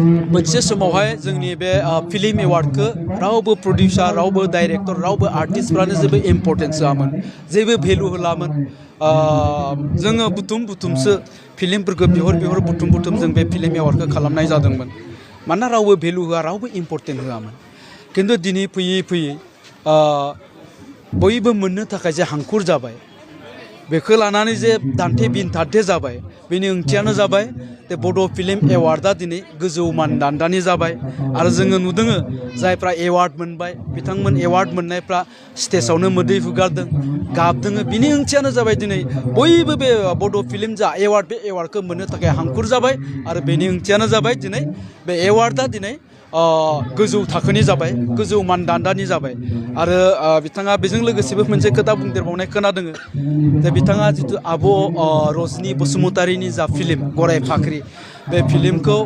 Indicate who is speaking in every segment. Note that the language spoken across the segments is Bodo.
Speaker 1: मोनसे समावहाय जोंनि बे फिल्म एवार्डखौ रावबो प्रडिउसार रावबो डाइरेक्टर रावबो आर्टिस्टफ्रानो जेबो इम्पर्टेन्स होआमोन जेबो भेलु होलामोन जोङो बुथुमसो फिल्मफोरखौ बिहर बुथुम जों बे फिल्म एवार्डखौ खालामनाय जादोंमोन मानोना रावबो भेलु होआ रावबो इम्पर्टेन्ट होआमोन खिन्थु दिनै फैयै बयबो मोननो थाखाय जे हांखुर जाबाय बेखौ लानानै जे दान्थे बिनथान्थे जाबाय बेनि ओंथियानो जाबाय जे बड' फिल्म एवार्डआ दिनै गोजौ मानदान्दानि जाबाय आरो जोङो नुदों जायफ्रा एवार्ड मोनबाय बिथांमोन एवार्ड मोननायफ्रा स्टेजावनो मोदै हुगारदों गाबदों बिनि ओंथियानो जाबाय दिनै बयबो बे बड' फिल्म जा एवार्ड बे एवार्डखौ मोननो थाखाय हांखुर जाबाय आरो बेनि ओंथियानो जाबाय दिनै बे एवार्डआ दिनै गोजौ थाखोनि जाबाय गोजौ मानदान्दानि जाबाय आरो बिथाङा बेजों लोगोसेबो मोनसे खोथा बुंदेरबावनाय खोनादों जे बिथाङा जितु आब' रजनि बसुमतारीनि जा फिल्म गराय फाख्रि बे फिल्मखौ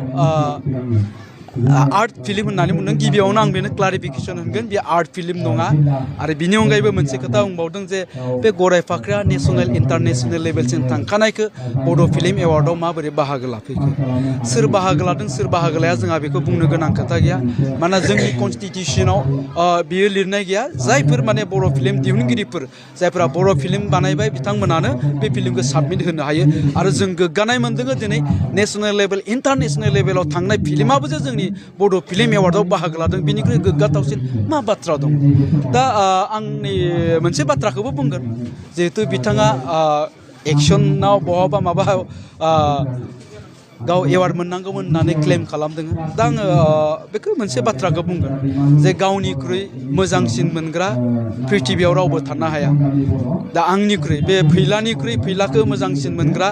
Speaker 1: आर्ट फिल्म होननानै बुंदों गिबियावनो आं बेनो क्लारिफिकेसन होगोन बे आर्ट फिल्म नङा आरो बिनि अनगायैबो मोनसे खोथा बुंबावदों जे बे गराय फाख्रिया नेशनेल इन्टारनेशनेल लेभेलसिम थांखानायखौ बड' फिल्म एवार्डआव माबोरै बाहागो लाफैखो सोर बाहागो लादों सोर बाहागो लाया जोंहा बेखौ बुंनो गोनां खोथा गैया मानोना जोंनि कनस्टिटिउसनाव बियो लिरनाय गैया जायफोर माने बर' फिल्म दिहुनगिरिफोर जायफोरा बर' फिल्म बानायबाय बिथांमोनानो बे फिल्मखौ साबमिट होनो हायो आरो जों गोग्गानाय मोनदों दिनै नेशनेल लेभेल इन्टारनेशनेल लेभेलाव थांनाय फिल्माबो जे जोंनि बड' फिल्म एवार्डआव बाहागो लादों बेनिख्रुइ गोग्गाथावसिन मा बाथ्रा दं दा आंनि मोनसे बाथ्राखौबो बुंगोन जिहेतु बिथाङा एक्सनाव बहाबा माबा गाव एवार्ड मोननांगौमोन होननानै क्लेम खालामदों दा आङो बेखौ मोनसे बाथ्राखौ बुंगोन जे गावनिख्रुइ मोजांसिन मोनग्रा प्रिथिबियाव रावबो थानो हाया दा आंनिख्रुइ बे फैलाखौ मोजांसिन मोनग्रा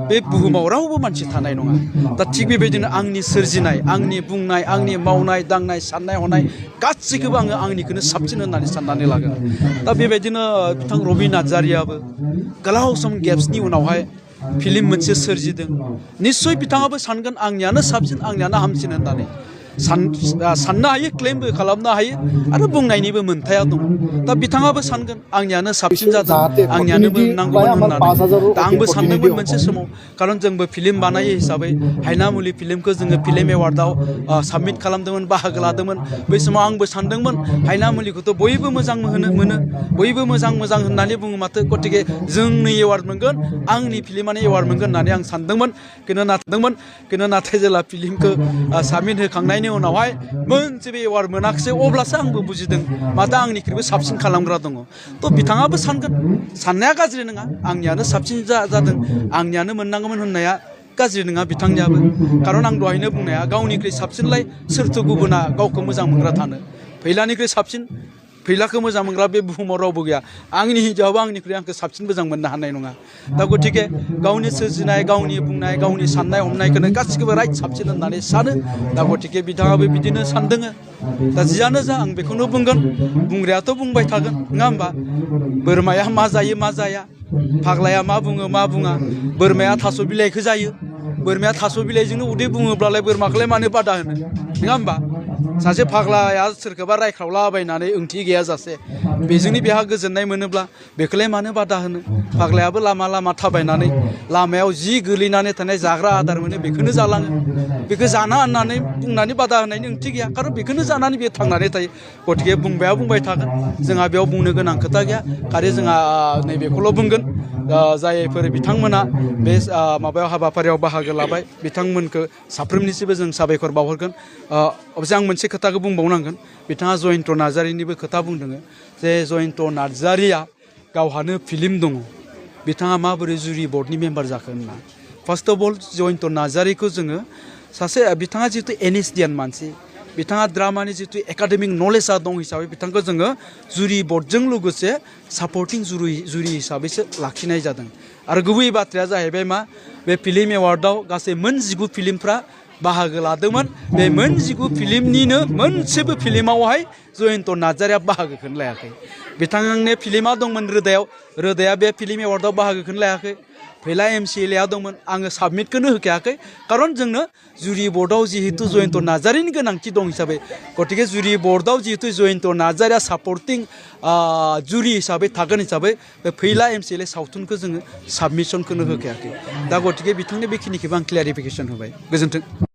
Speaker 1: बे बुहुमाव रावबो मानसि थानाय नङा दा थिग बेबायदिनो आंनि सोरजिनाय आंनि बुंनाय आंनि मावनाय दांनाय साननाय हनाय गासैखौबो आङो आंनिखौनो साबसिन होननानै साननानै लागोन दा बेबायदिनो बिथां रबि नार्जारियाबो गोलाव सम गेप्सनि उनावहाय फिल्म मोनसे सोरजिदों निस्सय बिथाङाबो सानगोन आंनियानो साबसिन आंनियानो हामसिन होननानै साननो हायो क्लेमबो खालामनो हायो आरो बुंनायनिबो मोन्थाया दं दा बिथाङाबो सानगोन आंनियानो साबसिन जादों आंनियानो मोननांगौमोन होननानै दा आंबो सानदोंमोन मोनसे समाव खारन जोंबो फिल्म बानायो हिसाबै हायनामुलि फिल्मखौ जोङो फिल्म एवार्डआव साबमिट खालामदोंमोन बाहागो लादोंमोन बै समाव आंबो सानदोंमोन हायनामुलिखौथ' बयबो मोजां मोनो बयबो मोजां होननानै बुङो माथो गतिके जोंनो एवार्ड मोनगोन आंनि फिल्मानो एवार्ड मोनगोन होननानै आं सानदोंमोन खिन्थु नाथाय जेला फिल्मखौ साबमिट होखांनायनि उनावहाय मोनसेबो एवार्ड मोनाखिसै अब्लासो आंबो बुजिदों माथो आंनिख्रुइबो साबसिन खालामग्रा दङ थ' बिथाङाबो सानगोन साननाया गाज्रि नङा आंनियानो साबसिन जादों आंनियानो मोननांगौमोन होननाया गाज्रि नङा बिथांनियाबो खारन आं दहायनो बुंनाया गावनिख्रुइ साबसिनलाय सोरथो गुबुना गावखौ मोजां मोनग्रा थानो फैलानिख्रुइ साबसिन फैलाखौ मोजां मोनग्रा बे बुहुमाव रावबो गैया आंनि हिन्जावाबो आंनिख्रुइ आंखौ साबसिन मोजां मोननो हानाय नङा दा गतिके गावनि सोरजिनाय गावनि बुंनाय गावनि साननाय हमनायखौनो गासिखौबो राइट साबसिन होननानै सानो दा गतिके बिथाङाबो बिदिनो सानदों दा जियानो जा आं बेखौनो बुंगोन बुंग्रायाथ' बुंबाय थागोन नङा होमबा बोरमाया मा जायो मा जाया फाग्लाया मा बुङो मा बुङा बोरमाया थास' बिलाइखौ जायो बोरमाया थास' बिलाइजोंनो उदै बुङोब्लालाय बोरमाखौलाय मानो बादा होनो नङा होमबा सासे फाग्लाया सोरखौबा रायख्रावलाबायनानै ओंथि गैयाजासे बेजोंनो बेहा गोजोननाय मोनोब्ला बेखौलाय मानो बादा होनो फाग्लायाबो लामा थाबायनानै लामायाव जि गोलैनानै थानाय जाग्रा आदार मोनो बेखौनो जालाङो बेखौ जाना होननानै बुंनानै बादा होनायनि ओंथि गैया खारन बेखौनो जानानै बे थांनानै थायो गतिके बुंबाय थागोन जोंहा बेयाव बुंनो गोनां खोथा गैया खालि जोंहा नैबेखौल' बुंगोन जायफोर बिथांमोना बे माबायाव हाबाफारियाव बाहागो लाबाय बिथांमोनखौ साफ्रोमनिसिबो जों साबायखर बावहरगोन अबसे आं मोनसे खोथाखौ बुंबावनांगोन बिथाङा जयन्त नार्जारिनिबो खोथा बुंदों जे जयन्त नार्जारिया गावहानो फिल्म दङ बिथाङा माबोरै जुरि बर्डनि मेम्बार जाखो होनना फार्स्ट अफ अल जयन्त नार्जारिखौ जोङो सासे बिथाङा जिहेतु एनएसडियान मानसि बिथाङा ड्रामानि जितु एकाडेमिक नलेजआ दं हिसाबै बिथांखौ जोङो जुरि बर्डजों लोगोसे सापर्टिं जुरि हिसाबैसो लाखिनाय जादों आरो गुबै बाथ्राया जाहैबाय मा बे फिल्म एवार्डआव गासै मोन 19 फिल्मफ्रा बाहागो लादोंमोन बे मोन 19 फिल्मनिनो मोनसेबो फिल्मावहाय जयन्त नार्जारिया बाहागोखौनो लायाखै बिथांनि फिल्मा दंमोन रोदाया बे फिल्म एवार्डआव बाहागोखौनो लायाखै फैला MCLA दंमोन आङो साबमिटखौनो होखायाखै खारन जोंनो जुरि बर्डआव जिहेतु जयन्त नार्जारिनि गोनांथि दं हिसाबै गतिके जुरि बर्डआव जिहेतु जयन्त नार्जारिया सापर्टिं जुरि हिसाबै थागोन हिसाबै बे फैला MCLA सावथुनखौ जोङो साबमिसनखौनो होखायाखै दा गतिके बिथांनि बेखिनिखौबो आं क्लियारिफिकेसन होबाय गोजोन्थों।